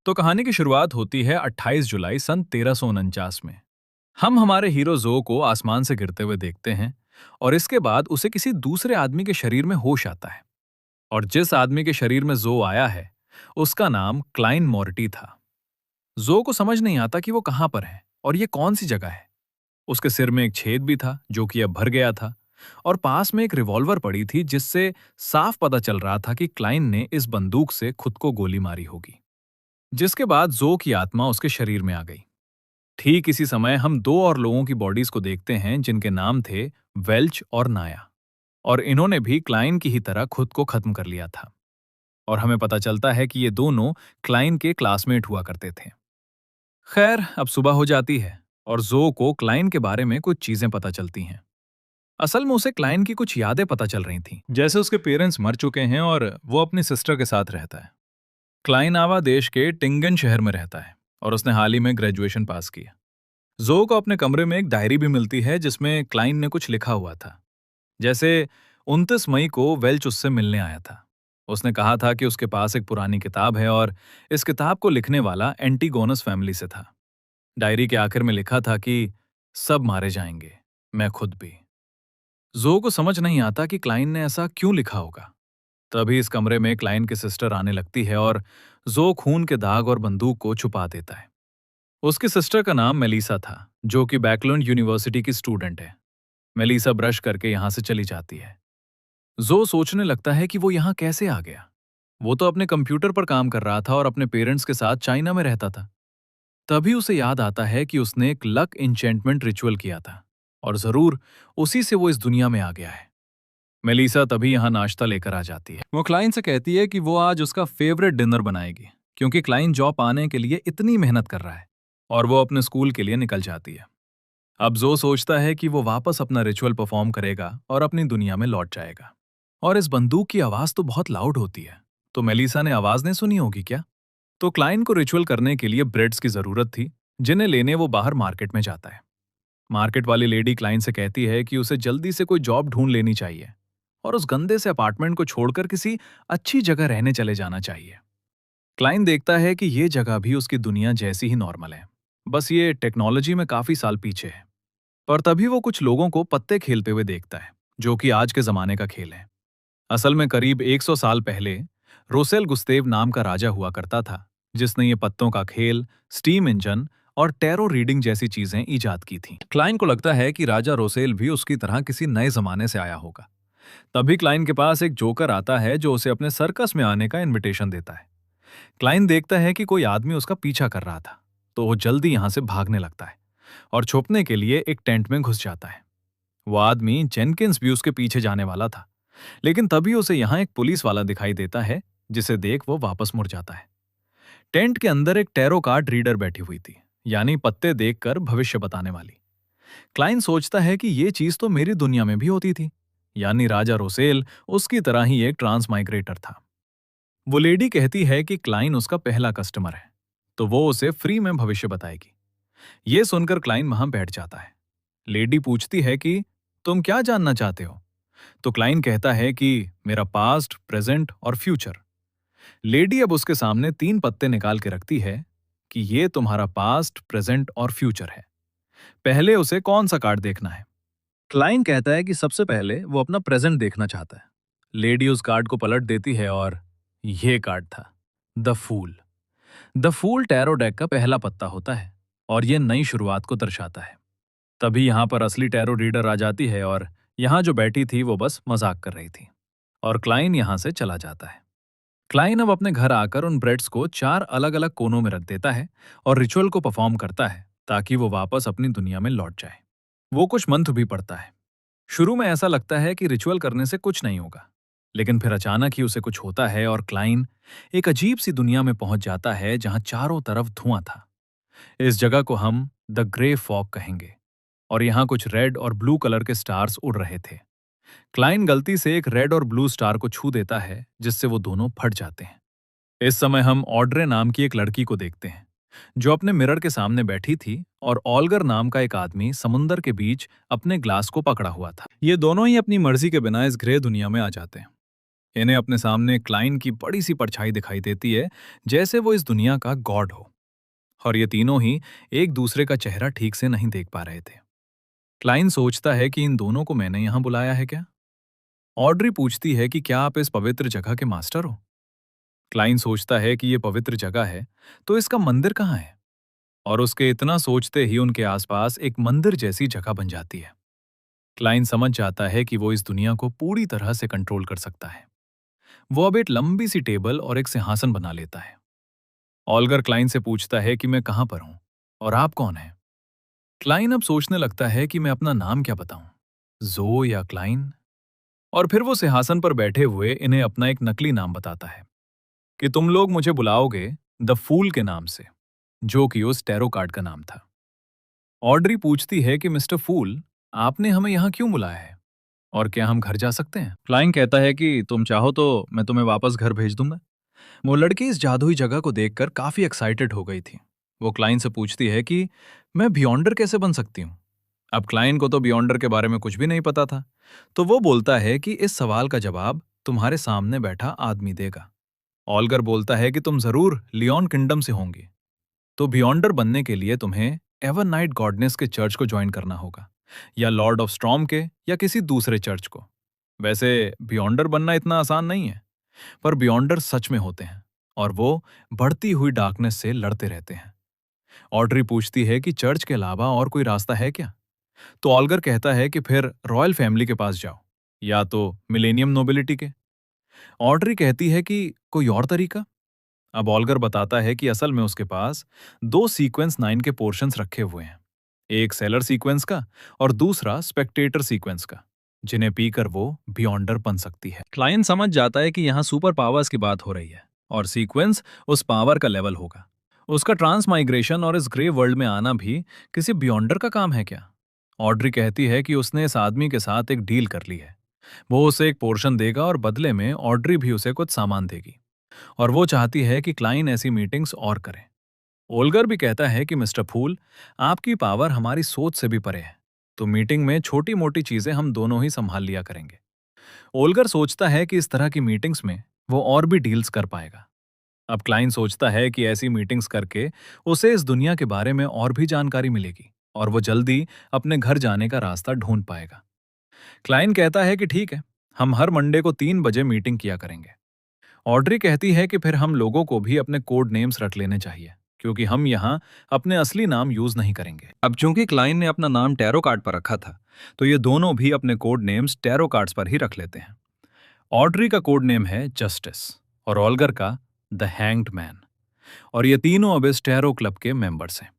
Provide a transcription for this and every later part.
तो कहानी की शुरुआत होती है 28 जुलाई सन 1349 में। हम हमारे हीरो जो को आसमान से गिरते हुए देखते हैं और इसके बाद उसे किसी दूसरे आदमी के शरीर में होश आता है। और जिस आदमी के शरीर में जो आया है उसका नाम क्लाइन मॉर्टी था। जो को समझ नहीं आता कि वो कहां पर है और ये कौन सी जगह है। उसके सिर में एक छेद भी था जो कि अब भर गया था और पास में एक रिवॉल्वर पड़ी थी जिससे साफ पता चल रहा था कि क्लाइन ने इस बंदूक से खुद को गोली मारी होगी। जिसके बाद जो की आत्मा उसके शरीर में आ गई। ठीक इसी समय हम दो और लोगों की बॉडीज को देखते हैं जिनके नाम थे वेल्च और नाया। और इन्होंने भी क्लाइन की ही तरह खुद को खत्म कर लिया था। और हमें पता चलता है कि ये दोनों क्लाइन के क्लासमेट हुआ करते थे। खैर अब सुबह हो जाती है और जो को क्लाइन के बारे में कुछ चीजें पता चलती हैं। असल में उसे क्लाइन की कुछ यादें पता चल रही थीं, जैसे उसके पेरेंट्स मर चुके हैं और वो अपनी सिस्टर के साथ रहता है। क्लाइन आवा देश के टिंगन शहर में रहता है और उसने हाल ही में ग्रेजुएशन पास किया। जो को अपने कमरे में एक डायरी भी मिलती है जिसमें क्लाइन ने कुछ लिखा हुआ था। जैसे 29 मई को वेल्च उससे मिलने आया था। उसने कहा था कि उसके पास एक पुरानी किताब है और इस किताब को लिखने वाला एंटीगोनस फैमिली से था। डायरी के आखिर में लिखा था कि सब मारे जाएंगे, मैं खुद भी। जो को समझ नहीं आता कि क्लाइन ने ऐसा क्यों लिखा होगा। तभी इस कमरे में क्लाइन की सिस्टर आने लगती है और जो खून के दाग और बंदूक को छुपा देता है। उसकी सिस्टर का नाम मेलिसा था, जो कि बैकलैंड यूनिवर्सिटी की स्टूडेंट है। मेलिसा ब्रश करके यहां से चली जाती है। जो सोचने लगता है कि वो यहां कैसे आ गया। वो तो अपने कंप्यूटर पर काम कर रहा था और अपने पेरेंट्स के साथ चाइना में रहता था। तभी उसे याद आता है कि उसने एक लक इंचेंटमेंट रिचुअल किया था और जरूर उसी से वो इस दुनिया में आ गया है। मेलिसा तभी यहाँ नाश्ता लेकर आ जाती है। वो क्लाइन से कहती है कि वो आज उसका फेवरेट डिनर बनाएगी, क्योंकि क्लाइन जॉब पाने के लिए इतनी मेहनत कर रहा है। और वो अपने स्कूल के लिए निकल जाती है। अब जो सोचता है कि वो वापस अपना रिचुअल परफॉर्म करेगा और अपनी दुनिया में लौट जाएगा। और इस बंदूक की आवाज तो बहुत लाउड होती है, तो मेलिसा ने आवाज नहीं सुनी होगी क्या? तो क्लाइन को रिचुअल करने के लिए ब्रेड्स की जरूरत थी, जिन्हें लेने वो बाहर मार्केट में जाता है। मार्केट वाली लेडी क्लाइन से कहती है कि उसे जल्दी से कोई जॉब ढूंढ लेनी चाहिए और उस गंदे से अपार्टमेंट को छोड़कर किसी अच्छी जगह रहने चले जाना चाहिए। क्लाइन देखता है कि ये जगह भी उसकी दुनिया जैसी ही नॉर्मल है, बस ये टेक्नोलॉजी में काफी साल पीछे है। पर तभी वो कुछ लोगों को पत्ते खेलते हुए देखता है, जो कि आज के जमाने का खेल है। असल में करीब 100 साल पहले रोसेल गुस्तेव नाम का राजा हुआ करता था, जिसने ये पत्तों का खेल, स्टीम इंजन और टैरो रीडिंग जैसी चीजें इजाद की थीं। क्लाइन को लगता है कि राजा रोसेल भी उसकी तरह किसी नए जमाने से आया होगा। तभी क्लाइन के पास एक जोकर आता है जो उसे अपने सर्कस में आने का इनविटेशन देता है। क्लाइन देखता है कि कोई आदमी उसका पीछा कर रहा था, तो वो जल्दी यहां से भागने लगता है और छुपने के लिए एक टेंट में घुस जाता है। वो आदमी जेनकिंस भी उसके पीछे जाने वाला था, लेकिन तभी उसे यहां एक पुलिस वाला दिखाई देता है, जिसे देख वो वापस मुड़ जाता है। टेंट के अंदर एक टैरो कार्ड रीडर बैठी हुई थी, यानी पत्ते देखकर भविष्य बताने वाली। क्लाइन सोचता है कि ये चीज तो मेरी दुनिया में भी होती थी, यानी राजा रोसेल उसकी तरह ही एक ट्रांस माइग्रेटर था। वो लेडी कहती है कि क्लाइन उसका पहला कस्टमर है, तो वो उसे फ्री में भविष्य बताएगी। ये सुनकर क्लाइन वहां बैठ जाता है। लेडी पूछती है कि तुम क्या जानना चाहते हो? तो क्लाइन कहता है कि मेरा पास्ट, प्रेजेंट और फ्यूचर। लेडी अब उसके सामने 3 पत्ते निकाल के रखती है कि ये तुम्हारा पास्ट, प्रेजेंट और फ्यूचर है। पहले उसे कौन सा कार्ड देखना है? क्लाइन कहता है कि सबसे पहले वो अपना प्रेजेंट देखना चाहता है। लेडी उस कार्ड को पलट देती है और ये कार्ड था, the fool. The fool tarot deck का पहला पत्ता होता है और ये नई शुरुआत को दर्शाता है। तभी यहां पर असली टैरो रीडर आ जाती है और यहां जो बैठी थी वो बस मजाक कर रही थी और क्लाइन यहां से चला जाता है। क्लाइन अब अपने घर आकर उन ब्रेड्स को 4 अलग अलग कोनों में रख देता है और रिचुअल को परफॉर्म करता है ताकि वो वापस अपनी दुनिया में लौट जाए। वो कुछ मंत्र भी पढ़ता है। शुरू में ऐसा लगता है कि रिचुअल करने से कुछ नहीं होगा, लेकिन फिर अचानक ही उसे कुछ होता है और क्लाइन एक अजीब सी दुनिया में पहुंच जाता है जहां चारों तरफ धुआं था। इस जगह को हम द ग्रे फॉग कहेंगे और यहाँ कुछ रेड और ब्लू कलर के स्टार्स उड़ रहे थे। क्लाइन गलती से एक रेड और ब्लू स्टार को छू देता है, जिससे वो दोनों फट जाते हैं। इस समय हम ऑड्रे नाम की एक लड़की को देखते हैं, जो अपने मिरर के सामने बैठी थी और ऑल्गर नाम का एक आदमी समुंदर के बीच अपने ग्लास को पकड़ा हुआ था। ये दोनों ही अपनी मर्जी के बिना इस ग्रे दुनिया में आ जाते हैं। इन्हें अपने सामने क्लाइंट की बड़ी सी परछाई दिखाई देती है, जैसे वो इस दुनिया का गॉड हो। और ये तीनों ही एक दूसरे का चेहरा ठीक से नहीं देख पा रहे थे। क्लाइंट सोचता है कि इन दोनों को मैंने यहां बुलाया है क्या। ऑड्री पूछती है कि क्या आप इस पवित्र जगह के मास्टर हो। क्लाइंट सोचता है कि ये पवित्र जगह है, तो इसका मंदिर कहाँ है। और उसके इतना सोचते ही उनके आसपास एक मंदिर जैसी जगह बन जाती है। क्लाइंट समझ जाता है कि वो इस दुनिया को पूरी तरह से कंट्रोल कर सकता है। वो अब एक लंबी सी टेबल और एक सिंहासन बना लेता है। ऑल्गर क्लाइंट से पूछता है कि मैं कहां पर हूं और आप कौन हैं। क्लाइन अब सोचने लगता है कि मैं अपना नाम क्या बताऊं, जो या क्लाइन। और फिर वो सिंहासन पर बैठे हुए इन्हें अपना एक नकली नाम बताता है कि तुम लोग मुझे बुलाओगे द फूल के नाम से, जो कि उस टैरो कार्ड का नाम था। ऑड्री पूछती है कि मिस्टर फूल, आपने हमें यहाँ क्यों बुलाया है और क्या हम घर जा सकते हैं। फ्लाइंग कहता है कि तुम चाहो तो मैं तुम्हें वापस घर भेज दूंगा। वो लड़की इस जादुई जगह को देखकर काफी एक्साइटेड हो गई थी। वो क्लाइंट से पूछती है कि मैं बियॉन्डर कैसे बन सकती हूँ। अब क्लाइंट को तो बियॉन्डर के बारे में कुछ भी नहीं पता था, तो वो बोलता है कि इस सवाल का जवाब तुम्हारे सामने बैठा आदमी देगा। ऑल्गर बोलता है कि तुम जरूर लियोन किंगडम से होंगे, तो बियॉन्डर बनने के लिए तुम्हें एवर नाइट गॉडनेस के चर्च को ज्वाइन करना होगा, या लॉर्ड ऑफ स्टॉर्म के, या किसी दूसरे चर्च को। वैसे बियॉन्डर बनना इतना आसान नहीं है, पर बियॉन्डर सच में होते हैं और वो बढ़ती हुई डार्कनेस से लड़ते रहते हैं। ऑड्री पूछती है कि चर्च के अलावा और कोई रास्ता है क्या। तो ऑल्गर कहता है कि फिर रॉयल फैमिली के पास जाओ, या तो मिलेनियम नोबिलिटी के। ऑड्री कहती है कि कोई और तरीका। अब ऑल्गर बताता है कि असल में उसके पास दो सीक्वेंस 9 के पोर्शंस रखे हुए हैं, एक सेलर सीक्वेंस का और दूसरा स्पेक्टेटर सीक्वेंस का, जिन्हें पीकर वो बियॉन्डर बन सकती है। क्लाइंट समझ जाता है कि यहाँ सुपर पावर्स की बात हो रही है और सीक्वेंस उस पावर का लेवल होगा। उसका ट्रांसमाइग्रेशन और इस ग्रे वर्ल्ड में आना भी किसी बियॉन्डर का काम है क्या। ऑड्री कहती है कि उसने इस आदमी के साथ एक डील कर ली है। वो उसे एक पोर्शन देगा और बदले में ऑड्री भी उसे कुछ सामान देगी, और वो चाहती है कि क्लाइन ऐसी मीटिंग्स और करे। ओल्गर भी कहता है कि मिस्टर फूल, आपकी पावर हमारी सोच से भी परे है, तो मीटिंग में छोटी मोटी चीजें हम दोनों ही संभाल लिया करेंगे। ओल्गर सोचता है कि इस तरह की मीटिंग्स में वो और भी डील्स कर पाएगा। अब क्लाइन सोचता है कि ऐसी मीटिंग्स करके उसे इस दुनिया के बारे में और भी जानकारी मिलेगी और वो जल्दी अपने घर जाने का रास्ता ढूंढ पाएगा। क्लाइन कहता है कि ठीक है, हम हर मंडे को 3 बजे मीटिंग किया करेंगे। ऑड्री कहती है कि फिर हम लोगों को भी अपने कोड नेम्स रख लेने चाहिए, क्योंकि हम यहाँ अपने असली नाम यूज नहीं करेंगे। अब चूंकि क्लाइन ने अपना नाम टैरो कार्ड पर रखा था, तो ये दोनों भी अपने कोड नेम्स टैरो कार्ड्स पर ही रख लेते हैं। ऑड्री का कोड नेम है जस्टिस और ऑल्गर का द हैंग्ड मैन, और ये तीनों अब इस टैरो क्लब के मेंबर्स हैं।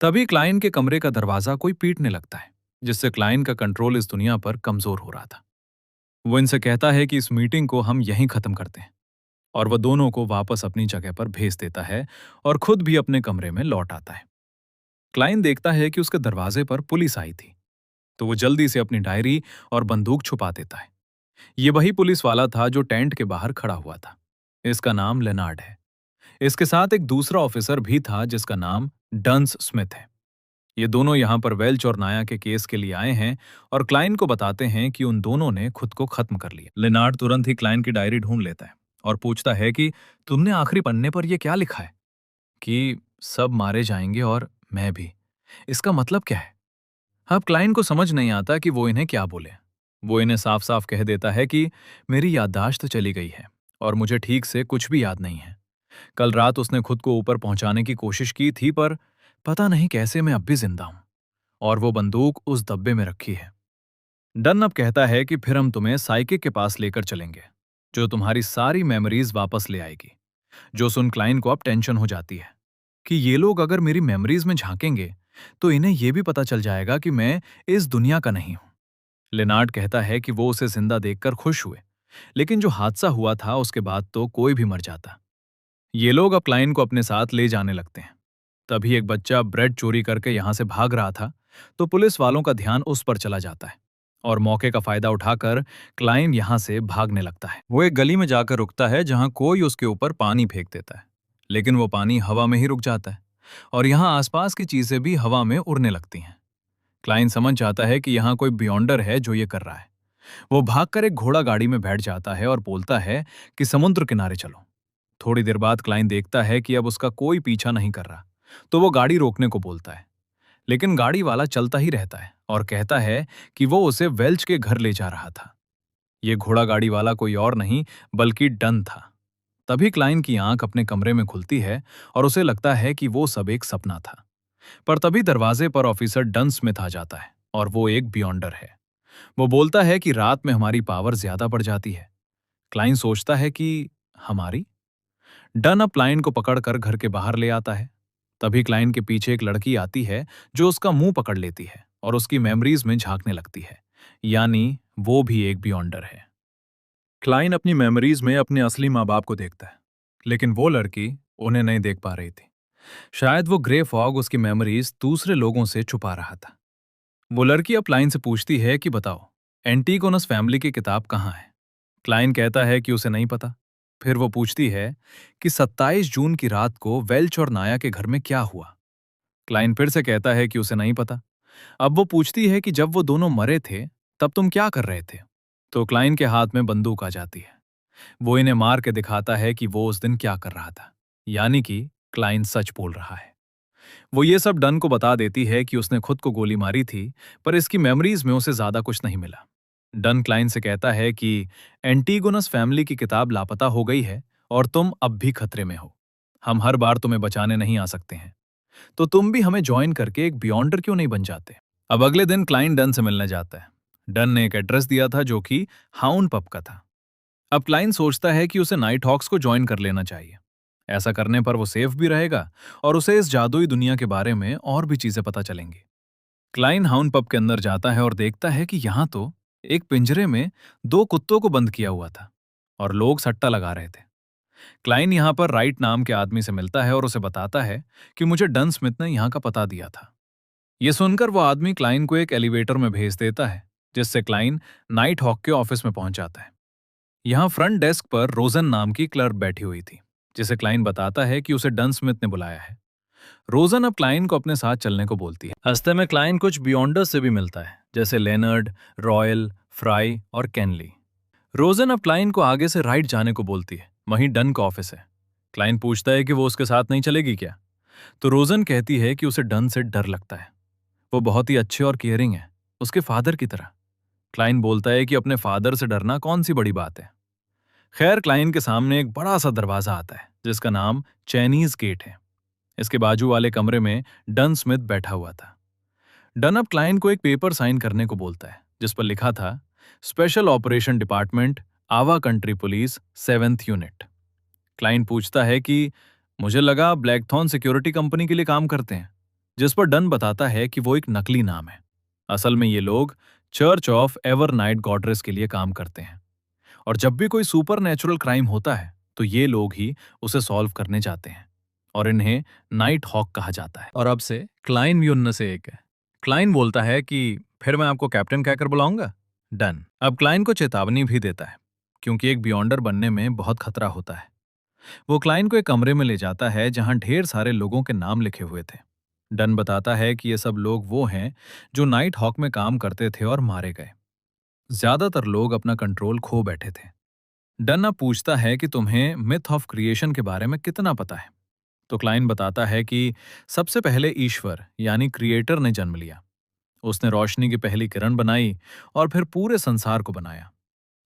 तभी क्लाइन के कमरे का दरवाजा कोई पीटने लगता है, जिससे क्लाइन का कंट्रोल इस दुनिया पर कमजोर हो रहा था। वो इनसे कहता है कि इस मीटिंग को हम यहीं खत्म करते हैं, और वह दोनों को वापस अपनी जगह पर भेज देता है और खुद भी अपने कमरे में लौट आता है। क्लाइन देखता है कि उसके दरवाजे पर पुलिस आई थी, तो वो जल्दी से अपनी डायरी और बंदूक छुपा देता है। ये वही पुलिस वाला था जो टेंट के बाहर खड़ा हुआ था। इसका नाम लेनार्ड है। इसके साथ एक दूसरा ऑफिसर भी था जिसका नाम डंस स्मिथ है। ये दोनों यहाँ पर वेल्च और नाया के केस के लिए आए हैं और क्लाइन को बताते हैं कि उन दोनों ने खुद को खत्म कर लिया। लेनार्ड तुरंत ही क्लाइन की डायरी ढूंढ लेता है और पूछता है कि तुमने आखिरी पन्ने पर यह क्या लिखा है कि सब मारे जाएंगे और मैं भी। इसका मतलब क्या है। अब क्लाइन को समझ नहीं आता कि वो इन्हें क्या बोले। वो इन्हें साफ साफ कह देता है कि मेरी याददाश्त चली गई है और मुझे ठीक से कुछ भी याद नहीं है। कल रात उसने खुद को ऊपर पहुंचाने की कोशिश की थी, पर पता नहीं कैसे मैं अब भी जिंदा हूं, और वो बंदूक उस डब्बे में रखी है। डन अब कहता है कि फिर हम तुम्हें साइकिक के पास लेकर चलेंगे, जो तुम्हारी सारी मेमोरीज वापस ले आएगी। जो सुन क्लाइन को अब टेंशन हो जाती है कि ये लोग अगर मेरी मेमोरीज में झांकेंगे तो इन्हें यह भी पता चल जाएगा कि मैं इस दुनिया का नहीं हूं। लेनार्ड कहता है कि वो उसे जिंदा देखकर खुश हुए, लेकिन जो हादसा हुआ था उसके बाद तो कोई भी मर जाता। ये लोग अब क्लाइन को अपने साथ ले जाने लगते हैं। तभी एक बच्चा ब्रेड चोरी करके यहां से भाग रहा था, तो पुलिस वालों का ध्यान उस पर चला जाता है और मौके का फायदा उठाकर क्लाइन यहां से भागने लगता है। वो एक गली में जाकर रुकता है जहां कोई उसके ऊपर पानी फेंक देता है, लेकिन वो पानी हवा में ही रुक जाता है और यहां आसपास की चीजें भी हवा में उड़ने लगती हैं। क्लाइन समझ जाता है कि यहां कोई बियॉन्डर है जो ये कर रहा है, वो भागकर एक घोड़ा गाड़ी में बैठ जाता है और बोलता है कि समुद्र किनारे चलो। थोड़ी देर बाद क्लाइन देखता है कि अब उसका कोई पीछा नहीं कर रहा, तो वो गाड़ी रोकने को बोलता है। लेकिन गाड़ी वाला चलता ही रहता है और कहता है कि वो उसे वेल्च के घर ले जा रहा था। ये घोड़ा गाड़ी वाला कोई और नहीं बल्कि डन था। तभी क्लाइन की आंख अपने कमरे में खुलती है और उसे लगता है कि वो सब एक सपना था। पर तभी दरवाजे पर ऑफिसर डन स्मिथ आ जाता है और वो एक बियॉन्डर है। वो बोलता है कि रात में हमारी पावर ज्यादा बढ़ जाती है। क्लाइन सोचता है कि हमारी। डन अब क्लाइन को पकड़कर घर के बाहर ले आता है। तभी क्लाइन के पीछे एक लड़की आती है जो उसका मुंह पकड़ लेती है और उसकी मेमोरीज में झांकने लगती है। यानी वो भी एक बियॉन्डर है। क्लाइन अपनी मेमोरीज में अपने असली माँ बाप को देखता है, लेकिन वो लड़की उन्हें नहीं देख पा रही थी। शायद वो ग्रे फॉग उसकी मेमोरीज दूसरे लोगों से छुपा रहा था। वो लड़की अब क्लाइन से पूछती है कि बताओ, एंटीगोनस फैमिली की किताब कहाँ है। क्लाइन कहता है कि उसे नहीं पता। फिर वो पूछती है कि 27 जून की रात को वेल्च और नाया के घर में क्या हुआ। क्लाइन फिर से कहता है कि उसे नहीं पता। अब वो पूछती है कि जब वो दोनों मरे थे तब तुम क्या कर रहे थे। तो क्लाइन के हाथ में बंदूक आ जाती है। वो इन्हें मार के दिखाता है कि वो उस दिन क्या कर रहा था। यानी कि क्लाइन सच बोल रहा है। वो ये सब डन को बता देती है कि उसने खुद को गोली मारी थी, पर इसकी मेमोरीज में उसे ज्यादा कुछ नहीं मिला। डन क्लाइन से कहता है कि एंटीगोनस फैमिली की किताब लापता हो गई है और तुम अब भी खतरे में हो। हम हर बार तुम्हें बचाने नहीं आ सकते हैं, तो तुम भी हमें ज्वाइन करके एक बियॉन्डर क्यों नहीं बन जाते। अब अगले दिन क्लाइन डन से मिलने जाता है। डन ने एक एड्रेस दिया था जो कि हाउन पब का था। अब क्लाइन सोचता है कि उसे नाइट हॉक्स को ज्वाइन कर लेना चाहिए। ऐसा करने पर वो सेफ भी रहेगा और उसे इस जादुई दुनिया के बारे में और भी चीजें पता चलेंगी। क्लाइन हाउन पब के अंदर जाता है और देखता है कि यहाँ तो एक पिंजरे में दो कुत्तों को बंद किया हुआ था और लोग सट्टा लगा रहे थे। क्लाइन यहाँ पर राइट नाम के आदमी से मिलता है और उसे बताता है कि मुझे डन स्मिथ ने यहाँ का पता दिया था। ये सुनकर वो आदमी क्लाइन को एक एलिवेटर में भेज देता है, जिससे क्लाइन नाइट हॉक के ऑफिस में पहुंच जाता है। यहाँ फ्रंट डेस्क पर रोजन नाम की क्लर्क बैठी हुई थी, जिसे क्लाइन बताता है कि उसे डन स्मिथ ने बुलाया है। रोजन अब क्लाइन को अपने साथ चलने को बोलती है। रास्ते में क्लाइन कुछ बियॉन्डर्स से भी मिलता है, जैसे लेनर्ड, रॉयल, फ्राई और कैनली। रोजन अब क्लाइन को आगे से राइट जाने को बोलती है, वहीं डन का ऑफिस है। क्लाइन पूछता है कि वो उसके साथ नहीं चलेगी क्या। तो रोजन कहती है कि उसे डन से डर लगता है। वो बहुत ही अच्छे और केयरिंग है, उसके फादर की तरह। क्लाइन बोलता है कि अपने फादर से डरना कौन सी बड़ी बात है। खैर, क्लाइन के सामने एक बड़ा सा दरवाजा आता है जिसका नाम चाइनीज गेट है। इसके बाजू वाले कमरे में डन स्मिथ बैठा हुआ था। डन अब क्लाइन को एक पेपर साइन करने को बोलता है जिस पर लिखा था स्पेशल ऑपरेशन डिपार्टमेंट, आवा country police, 7th unit. Klein पूछता है कि मुझे लगा ब्लैकथॉर्न सिक्योरिटी कंपनी के लिए काम करते हैं, जिस पर डन बताता है कि वो एक नकली नाम है। असल में ये लोग चर्च ऑफ एवर नाइट गॉड्रेस के लिए काम करते हैं और जब भी कोई सुपर नेचुरल क्राइम होता है तो ये लोग ही उसे सॉल्व करने जाते हैं और इन्हें नाइट हॉक कहा जाता है। और अब से क्लाइन भी उनमें से एक है। क्लाइन बोलता है कि फिर मैं आपको कैप्टन कहकर बुलाऊंगा। डन अब क्लाइन को चेतावनी भी देता है, क्योंकि एक बियॉन्डर बनने में बहुत खतरा होता है। वो क्लाइन को एक कमरे में ले जाता है जहां ढेर सारे लोगों के नाम लिखे हुए थे। डन बताता है कि ये सब लोग वो हैं जो नाइट हॉक में काम करते थे और मारे गए। ज्यादातर लोग अपना कंट्रोल खो बैठे थे। डन अब पूछता है कि तुम्हें मिथ ऑफ क्रिएशन के बारे में कितना पता है। तो क्लाइन बताता है कि सबसे पहले ईश्वर यानी क्रिएटर ने जन्म लिया। उसने रोशनी की पहली किरण बनाई और फिर पूरे संसार को बनाया।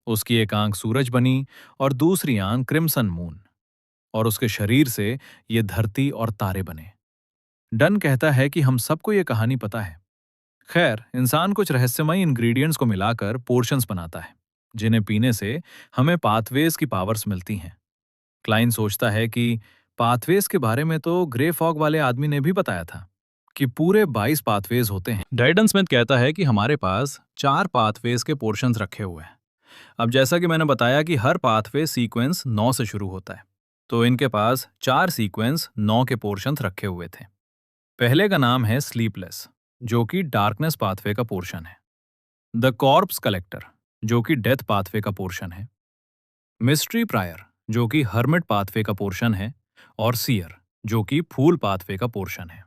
उसकी एक आंख सूरज बनी और दूसरी आंख क्रिम्सन मून, और उसके शरीर से ये धरती और तारे बने। डन कहता है कि हम सबको ये कहानी पता है। खैर, इंसान कुछ रहस्यमयी इंग्रेडिएंट्स को मिलाकर पोर्शंस बनाता है, जिन्हें पीने से हमें पाथवेज की पावर्स मिलती हैं। क्लाइन सोचता है कि पाथवेज के बारे में तो ग्रे फॉग वाले आदमी ने भी बताया था कि पूरे 22 पाथवेज होते हैं। डाइडन स्मिथ कहता है कि हमारे पास 4 पाथवेज के पोर्शंस रखे हुए हैं। अब जैसा कि मैंने बताया कि हर पाथवे सीक्वेंस 9 से शुरू होता है, तो इनके पास 4 सीक्वेंस 9 के पोर्शंस रखे हुए थे। पहले का नाम है स्लीपलेस, जो कि डार्कनेस पाथवे का पोर्शन है। द कॉर्प्स कलेक्टर, जो कि डेथ पाथवे का पोर्शन है। मिस्ट्री प्रायर, जो कि हर्मिट पाथवे का पोर्शन है। और सीयर, जो कि फूल पाथवे का पोर्शन है।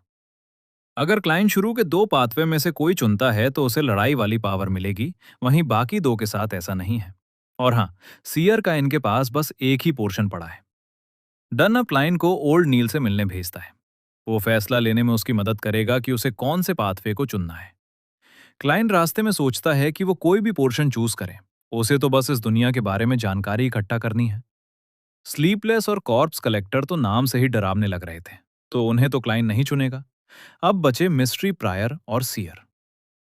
अगर क्लाइंट शुरू के दो पाथवे में से कोई चुनता है तो उसे लड़ाई वाली पावर मिलेगी, वहीं बाकी दो के साथ ऐसा नहीं है। और हाँ, सीयर का इनके पास बस एक ही पोर्शन पड़ा है। डन अब क्लाइंट को ओल्ड नील से मिलने भेजता है। वो फैसला लेने में उसकी मदद करेगा कि उसे कौन से पाथवे को चुनना है। क्लाइंट रास्ते में सोचता है कि वो कोई भी पोर्शन चूज करे, उसे तो बस इस दुनिया के बारे में जानकारी इकट्ठा करनी है। स्लीपलेस और कॉर्प्स कलेक्टर तो नाम से ही डरावने लग रहे थे, तो उन्हें तो क्लाइंट नहीं चुनेगा। अब बचे मिस्ट्री प्रायर और सीयर।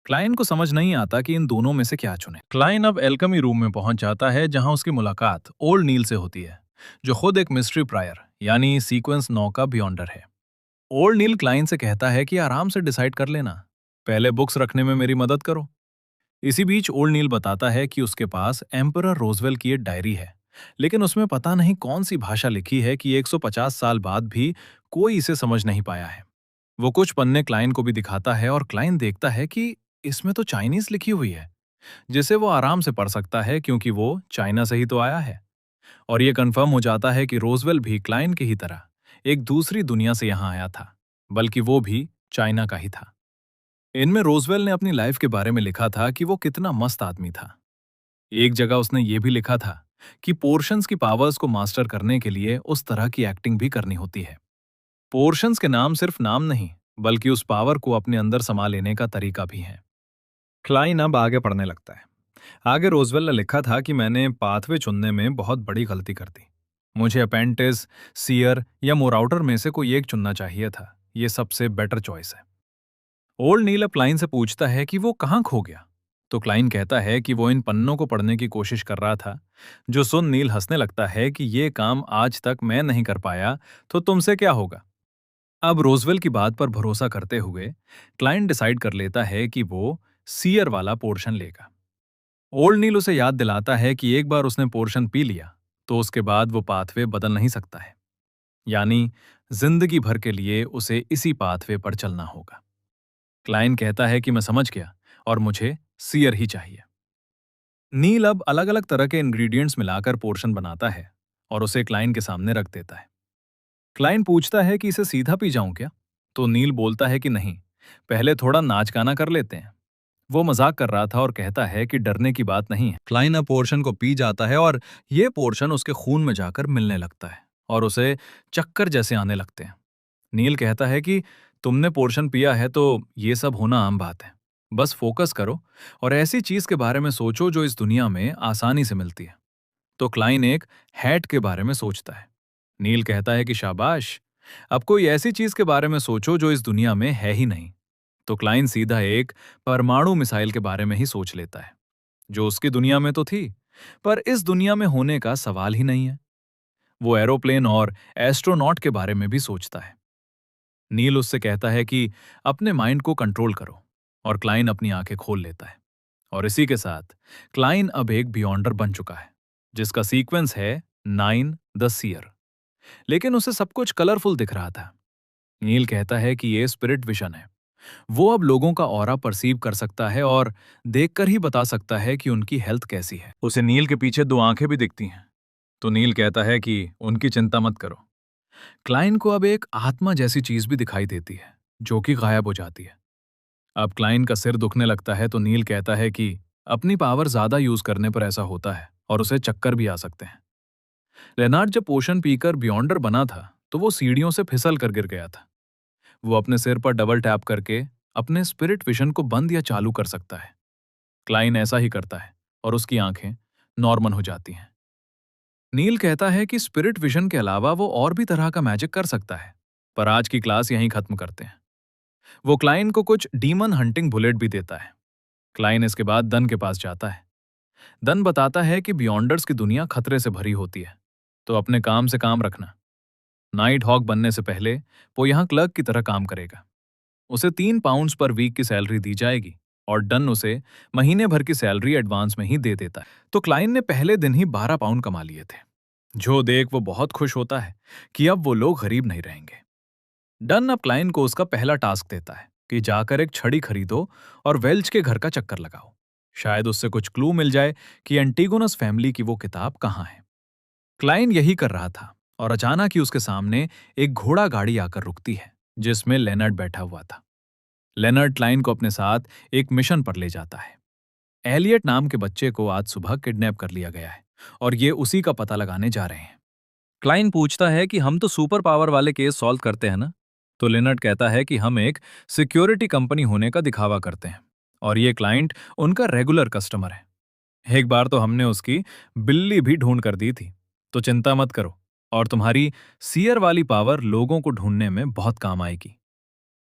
क्लाइंट को समझ नहीं आता कि इन दोनों में से क्या चुने। क्लाइंट अब एल्केमी रूम में पहुंच जाता है, जहां उसकी मुलाकात ओल्ड नील से होती है, जो खुद एक मिस्ट्री प्रायर यानी सीक्वेंस 9 का बियॉन्डर है। ओल्ड नील क्लाइंट से कहता है कि आराम से डिसाइड कर लेना, पहले बुक्स रखने में मेरी मदद करो। इसी बीच ओल्ड नील बताता है कि उसके पास एम्परर रोजवेल की एक डायरी है, लेकिन उसमें पता नहीं कौन सी भाषा लिखी है कि 150 साल बाद भी कोई इसे समझ नहीं पाया है। वो कुछ पन्ने क्लाइंट को भी दिखाता है और क्लाइंट देखता है कि इसमें तो चाइनीज लिखी हुई है, जिसे वो आराम से पढ़ सकता है क्योंकि वो चाइना से ही तो आया है। और ये कंफर्म हो जाता है कि रोजवेल भी क्लाइंट की ही तरह एक दूसरी दुनिया से यहाँ आया था, बल्कि वो भी चाइना का ही था। इनमें रोजवेल ने अपनी लाइफ के बारे में लिखा था कि वो कितना मस्त आदमी था। एक जगह उसने ये भी लिखा था कि पोर्शंस की पावर्स को मास्टर करने के लिए उस तरह की एक्टिंग भी करनी होती है। पोर्शंस के नाम सिर्फ नाम नहीं, बल्कि उस पावर को अपने अंदर समा लेने का तरीका भी है। क्लाइन अब आगे पढ़ने लगता है। आगे रोजवेल ने लिखा था कि मैंने पाथवे चुनने में बहुत बड़ी गलती कर दी। मुझे अपेंटिस, सीयर या मोराउटर में से कोई एक चुनना चाहिए था। ये सबसे बेटर चॉइस है। ओल्ड नील अब क्लाइन से पूछता है कि वो कहाँ खो गया। तो क्लाइन कहता है कि वो इन पन्नों को पढ़ने की कोशिश कर रहा था। जो सुन नील हंसने लगता है कि ये काम आज तक मैं नहीं कर पाया, तो तुमसे क्या होगा। अब रोजवेल की बात पर भरोसा करते हुए क्लाइंट डिसाइड कर लेता है कि वो सीयर वाला पोर्शन लेगा। ओल्ड नील उसे याद दिलाता है कि एक बार उसने पोर्शन पी लिया तो उसके बाद वो पाथवे बदल नहीं सकता है, यानी जिंदगी भर के लिए उसे इसी पाथवे पर चलना होगा। क्लाइंट कहता है कि मैं समझ गया और मुझे सीयर ही चाहिए। नील अब अलग अलग तरह के इंग्रेडिएंट्स मिलाकर पोर्शन बनाता है और उसे क्लाइंट के सामने रख देता है। क्लाइंट पूछता है कि इसे सीधा पी जाऊं क्या? तो नील बोलता है कि नहीं, पहले थोड़ा नाच गाना कर लेते हैं। वो मजाक कर रहा था और कहता है कि डरने की बात नहीं है। क्लाइंट अब पोर्शन को पी जाता है और ये पोर्शन उसके खून में जाकर मिलने लगता है और उसे चक्कर जैसे आने लगते हैं। नील कहता है कि तुमने पोर्शन पिया है तो ये सब होना आम बात है। बस फोकस करो और ऐसी चीज के बारे में सोचो जो इस दुनिया में आसानी से मिलती है। तो क्लाइन एक हैट के बारे में सोचता है। नील कहता है कि शाबाश, अब कोई ऐसी चीज के बारे में सोचो जो इस दुनिया में है ही नहीं। तो क्लाइन सीधा एक परमाणु मिसाइल के बारे में ही सोच लेता है, जो उसकी दुनिया में तो थी, पर इस दुनिया में होने का सवाल ही नहीं है। वो एरोप्लेन और एस्ट्रोनॉट के बारे में भी सोचता है। नील उससे कहता है कि अपने माइंड को कंट्रोल करो, और क्लाइन अपनी आंखें खोल लेता है। और इसी के साथ क्लाइन अब एक बियॉन्डर बन चुका है, जिसका सीक्वेंस है 9 द सीयर। लेकिन उसे सब कुछ कलरफुल दिख रहा था। नील कहता है कि ये स्पिरिट विजन है। वो अब लोगों का ऑरा परसीव कर सकता है और देखकर ही बता सकता है कि उनकी हेल्थ कैसी है। उसे नील के पीछे दो आंखें भी दिखती हैं। तो नील कहता है कि उनकी चिंता मत करो। क्लाइन को अब एक आत्मा जैसी चीज भी दिखाई देती है, जो कि गायब हो जाती है। अब क्लाइन का सिर दुखने लगता है तो नील कहता है कि अपनी पावर ज्यादा यूज करने पर ऐसा होता है और उसे चक्कर भी आ सकते हैं। लेनार्ड जब पोशन पीकर बियॉन्डर बना था तो वो सीढ़ियों से फिसल कर गिर गया था। वो अपने सिर पर डबल टैप करके अपने स्पिरिट विजन को बंद या चालू कर सकता है। क्लाइन ऐसा ही करता है और उसकी आंखें नॉर्मल हो जाती हैं। नील कहता है कि स्पिरिट विजन के अलावा वो और भी तरह का मैजिक कर सकता है, पर आज की क्लास यहीं खत्म करते हैं। वो क्लाइन को कुछ डीमन हंटिंग बुलेट भी देता है। क्लाइन इसके बाद दन के पास जाता है। दन बताता है कि बियॉन्डर्स की दुनिया खतरे से भरी होती है, तो अपने काम से काम रखना। नाइट हॉक बनने से पहले वो यहाँ क्लर्क की तरह काम करेगा। उसे 3 पाउंड्स पर वीक की सैलरी दी जाएगी और डन उसे महीने भर की सैलरी एडवांस में ही दे देता है। तो क्लाइन ने पहले दिन ही 12 पाउंड कमा लिए थे, जो देख वो बहुत खुश होता है कि अब वो लोग गरीब नहीं रहेंगे। डन अब क्लाइन को उसका पहला टास्क देता है कि जाकर एक छड़ी खरीदो और वेल्च के घर का चक्कर लगाओ। शायद उससे कुछ क्लू मिल जाए कि एंटीगोनस फैमिली की वो किताब कहाँ है। क्लाइन यही कर रहा था और अचानक ही उसके सामने एक घोड़ा गाड़ी आकर रुकती है, जिसमें लेनर्ड बैठा हुआ था। लेनर्ड क्लाइन को अपने साथ एक मिशन पर ले जाता है। एलियट नाम के बच्चे को आज सुबह किडनैप कर लिया गया है और ये उसी का पता लगाने जा रहे हैं। क्लाइन पूछता है कि हम तो सुपर पावर वाले केस सॉल्व करते हैं ना? तो लेनर्ड कहता है कि हम एक सिक्योरिटी कंपनी होने का दिखावा करते हैं और ये क्लाइंट उनका रेगुलर कस्टमर है। एक बार तो हमने उसकी बिल्ली भी ढूंढ कर दी थी, तो चिंता मत करो और तुम्हारी सीयर वाली पावर लोगों को ढूंढने में बहुत काम आएगी।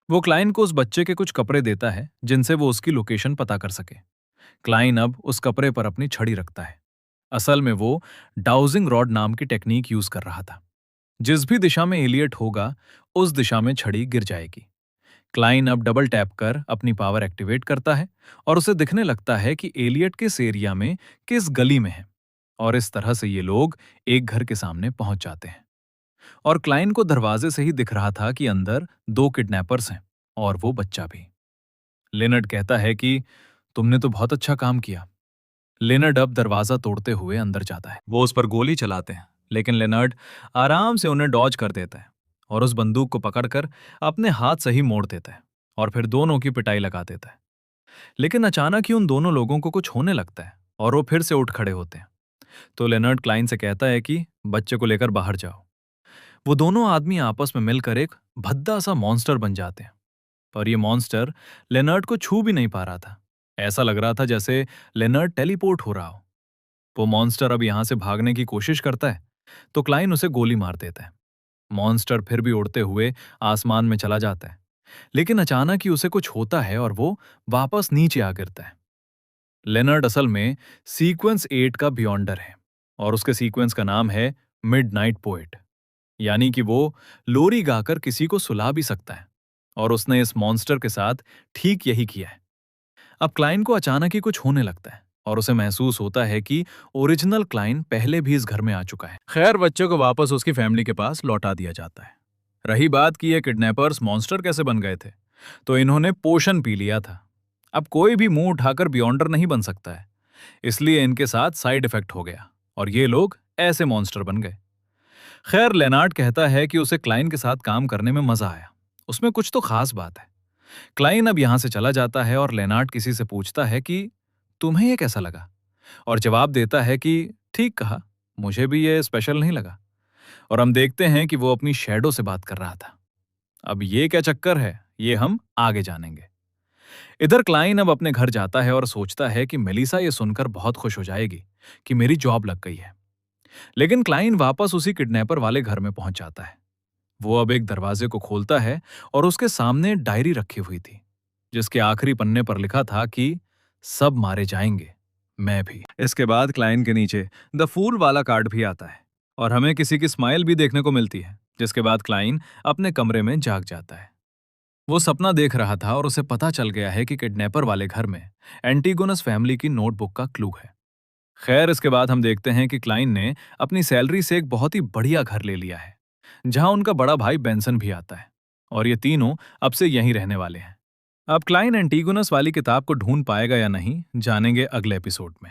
वो क्लाइन को उस बच्चे के कुछ कपड़े देता है जिनसे वो उसकी लोकेशन पता कर सके। क्लाइन अब उस कपड़े पर अपनी छड़ी रखता है। असल में वो डाउजिंग रॉड नाम की टेक्निक यूज कर रहा था। जिस भी दिशा में एलियट होगा उस दिशा में छड़ी गिर जाएगी। क्लाइन अब डबल टैप कर अपनी पावर एक्टिवेट करता है और उसे दिखने लगता है कि एलियट किस एरिया में, किस गली में है। और इस तरह से ये लोग एक घर के सामने पहुंच जाते हैं और क्लाइन को दरवाजे से ही दिख रहा था कि अंदर दो किडनैपर्स हैं और वो बच्चा भी। लेनर्ड कहता है कि तुमने तो बहुत अच्छा काम किया। लेनर्ड अब दरवाजा तोड़ते हुए अंदर जाता है। वो उस पर गोली चलाते हैं, लेकिन लेनर्ड आराम से उन्हें डॉज कर देता है और उस बंदूक को पकड़कर अपने हाथ से ही मोड़ देता है और फिर दोनों की पिटाई लगा देता है। लेकिन अचानक ही उन दोनों लोगों को कुछ होने लगता है और वो फिर से उठ खड़े होते हैं। तो लेनर्ड क्लाइन से कहता है कि बच्चे को लेकर बाहर जाओ। वो दोनों आदमी आपस में मिलकर एक भद्दा सा मॉन्स्टर बन जाते हैं। पर ये मॉन्स्टर लेनर्ड को छू भी नहीं पा रहा था। ऐसा लग रहा था जैसे लेनर्ड टेलीपोर्ट हो रहा हो। वो मॉन्स्टर अब यहां से भागने की कोशिश करता है तो क्लाइन उसे गोली मार देता है। मॉन्स्टर फिर भी उड़ते हुए आसमान में चला जाता है, लेकिन अचानक ही उसे कुछ होता है और वो वापस नीचे आ गिरता है। लेनर्ड असल में सीक्वेंस 8 का बियॉन्डर है और उसके सीक्वेंस का नाम है मिडनाइट पोएट। यानी कि वो लोरी गाकर किसी को सुला भी सकता है और उसने इस मॉन्स्टर के साथ ठीक यही किया है। अब क्लाइन को अचानक ही कुछ होने लगता है और उसे महसूस होता है कि ओरिजिनल क्लाइन पहले भी इस घर में आ चुका है। खैर, बच्चे को वापस उसकी फैमिली के पास लौटा दिया जाता है। रही बात कि ये किडनैपर्स मॉन्स्टर कैसे बन गए थे, तो इन्होंने पोशन पी लिया था। अब कोई भी मुंह उठाकर बियॉन्डर नहीं बन सकता है, इसलिए इनके साथ साइड इफेक्ट हो गया और ये लोग ऐसे मॉन्स्टर बन गए। खैर, लेनार्ड कहता है कि उसे क्लाइन के साथ काम करने में मजा आया। उसमें कुछ तो खास बात है। क्लाइन अब यहां से चला जाता है और लेनार्ड किसी से पूछता है कि तुम्हें ये कैसा लगा, और जवाब देता है कि ठीक कहा, मुझे भी ये स्पेशल नहीं लगा। और हम देखते हैं कि वो अपनी शैडो से बात कर रहा था। अब ये क्या चक्कर है, ये हम आगे जानेंगे। इधर क्लाइन अब अपने घर जाता है और सोचता है कि मेलिसा ये सुनकर बहुत खुश हो जाएगी कि मेरी जॉब लग गई है। लेकिन क्लाइन वापस उसी किडनैपर वाले घर में पहुंच जाता है। वो अब एक दरवाजे को खोलता है और उसके सामने डायरी रखी हुई थी, जिसके आखिरी पन्ने पर लिखा था कि सब मारे जाएंगे, मैं भी। इसके बाद क्लाइन के नीचे द फूल वाला कार्ड भी आता है और हमें किसी की स्माइल भी देखने को मिलती है, जिसके बाद क्लाइन अपने कमरे में जाग जाता है। वो सपना देख रहा था और उसे पता चल गया है कि किडनैपर वाले घर में एंटीगोनस फैमिली की नोटबुक का क्लू है। खैर, इसके बाद हम देखते हैं कि क्लाइन ने अपनी सैलरी से एक बहुत ही बढ़िया घर ले लिया है, जहां उनका बड़ा भाई बेंसन भी आता है और ये तीनों अब से यहीं रहने वाले हैं। अब क्लाइन एंटीगोनस वाली किताब को ढूंढ पाएगा या नहीं, जानेंगे अगले एपिसोड में।